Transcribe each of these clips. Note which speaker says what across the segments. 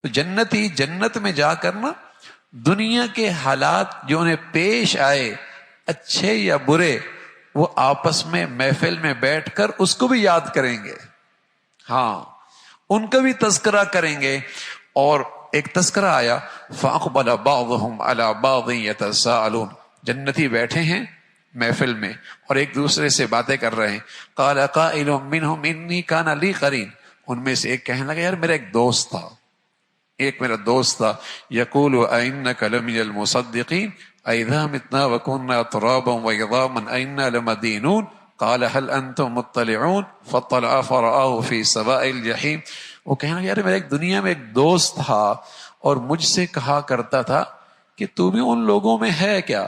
Speaker 1: تو جنتی جنت میں جا کر نا دنیا کے حالات جو انہیں پیش آئے اچھے یا برے، وہ آپس میں محفل میں بیٹھ کر اس کو بھی یاد کریں گے، ہاں ان کا بھی تذکرہ کریں گے۔ اور ایک تذکرہ آیا فَأَقْبَلَ بَعْضُهُمْ عَلَى بَعْضٍ يَتَسَاءَلُونَ، جنتی بیٹھے ہیں محفل میں اور ایک دوسرے سے باتیں کر رہے ہیں۔ قَالَ قَائِلٌ مِّنْهُمْ إِنِّي كَانَ لِي قَرِينٌ، ان میں سے ایک کہنے لگا یار میرا ایک دوست تھا، ایک میرا دوست تھا، یقول أَإِنَّكَ لَمِنَ الْمُصَدِّقِينَ أَإِذَا مِتْنَا وَكُنَّا تُرَابًا وَعِظَامًا أَإِنَّا لَمَدِينُونَ قال هل انتم مطلعون فطلع فرآه في سواء الجحیم۔ وہ کہنے لگا یار میرا ایک دنیا میں ایک دوست تھا اور مجھ سے کہا کرتا تھا کہ تو بھی ان لوگوں میں ہے کیا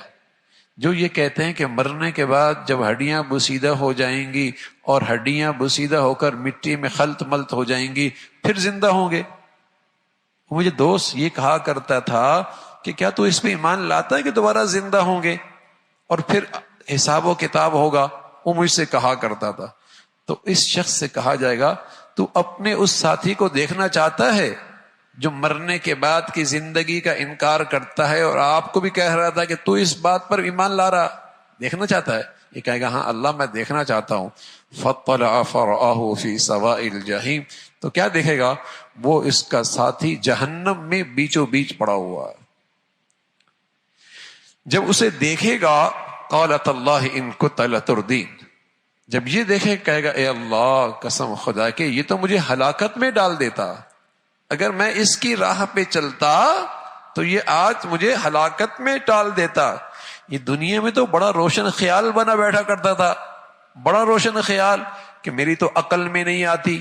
Speaker 1: جو یہ کہتے ہیں کہ مرنے کے بعد جب ہڈیاں بسیدہ ہو جائیں گی اور ہڈیاں بسیدہ ہو کر مٹی میں خلط ملط ہو جائیں گی پھر زندہ ہوں گے۔ مجھے دوست یہ کہا کرتا تھا کہ کیا تو اس پہ ایمان لاتا ہے کہ دوبارہ زندہ ہوں گے اور پھر حساب و کتاب ہوگا؟ وہ مجھ سے کہا کرتا تھا۔ تو اس شخص سے کہا جائے گا تو اپنے اس ساتھی کو دیکھنا چاہتا ہے جو مرنے کے بعد کی زندگی کا انکار کرتا ہے اور آپ کو بھی کہہ رہا تھا کہ تو اس بات پر ایمان لا رہا، دیکھنا چاہتا ہے؟ یہ کہے گا ہاں اللہ میں دیکھنا چاہتا ہوں۔ فطلع فرآہ فی سواء الجحیم، تو کیا دیکھے گا؟ وہ اس کا ساتھی جہنم میں بیچوں بیچ پڑا ہوا ہے۔ جب اسے دیکھے گا قالت اللہ ان کنت لتردین، جب یہ دیکھے کہے گا اے اللہ قسم خدا کے یہ تو مجھے ہلاکت میں ڈال دیتا، اگر میں اس کی راہ پہ چلتا تو یہ آج مجھے ہلاکت میں ڈال دیتا۔ یہ دنیا میں تو بڑا روشن خیال بنا بیٹھا کرتا تھا، بڑا روشن خیال کہ میری تو عقل میں نہیں آتی،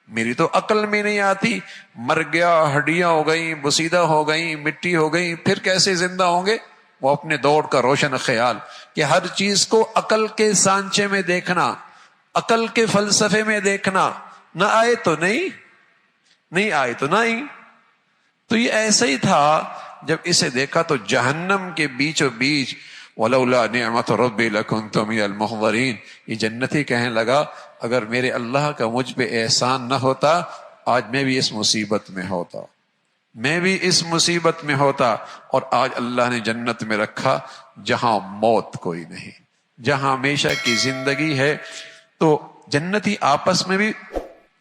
Speaker 1: میری تو عقل میں نہیں آتی، مر گیا ہڈیاں ہو گئیں بسیدہ ہو گئیں مٹی ہو گئی پھر کیسے زندہ ہوں گے؟ وہ اپنے دور کا روشن خیال کہ ہر چیز کو عقل کے سانچے میں دیکھنا، عقل کے فلسفے میں دیکھنا، نہ آئے تو نہیں، نہیں آئے تو نہیں۔ تو یہ ایسا ہی تھا، جب اسے دیکھا تو جہنم کے بیچوں بیچ وَلَوْلَا نِعْمَةُ رَبِّي لَكُنْتُ مِنَ الْمُحْضَرِينَ، یہ جنتی کہنے لگا اگر میرے اللہ کا مجھ پہ احسان نہ ہوتا آج میں بھی اس مصیبت میں ہوتا، میں بھی اس مصیبت میں ہوتا۔ اور آج اللہ نے جنت میں رکھا جہاں موت کوئی نہیں، جہاں ہمیشہ کی زندگی ہے۔ تو جنتی آپس میں بھی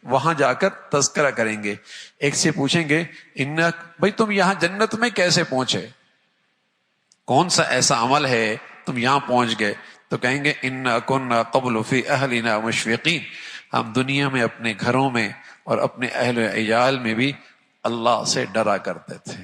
Speaker 1: وہاں جا کر تذکرہ کریں گے، ایک سے پوچھیں گے بھائی تم یہاں جنت میں کیسے پہنچے، کون سا ایسا عمل ہے تم یہاں پہنچ گئے؟ تو کہیں گے انا کنا قبل فی اہلنا مشفقین، ہم دنیا میں اپنے گھروں میں اور اپنے اہل و عیال میں بھی اللہ سے ڈرا کرتے تھے،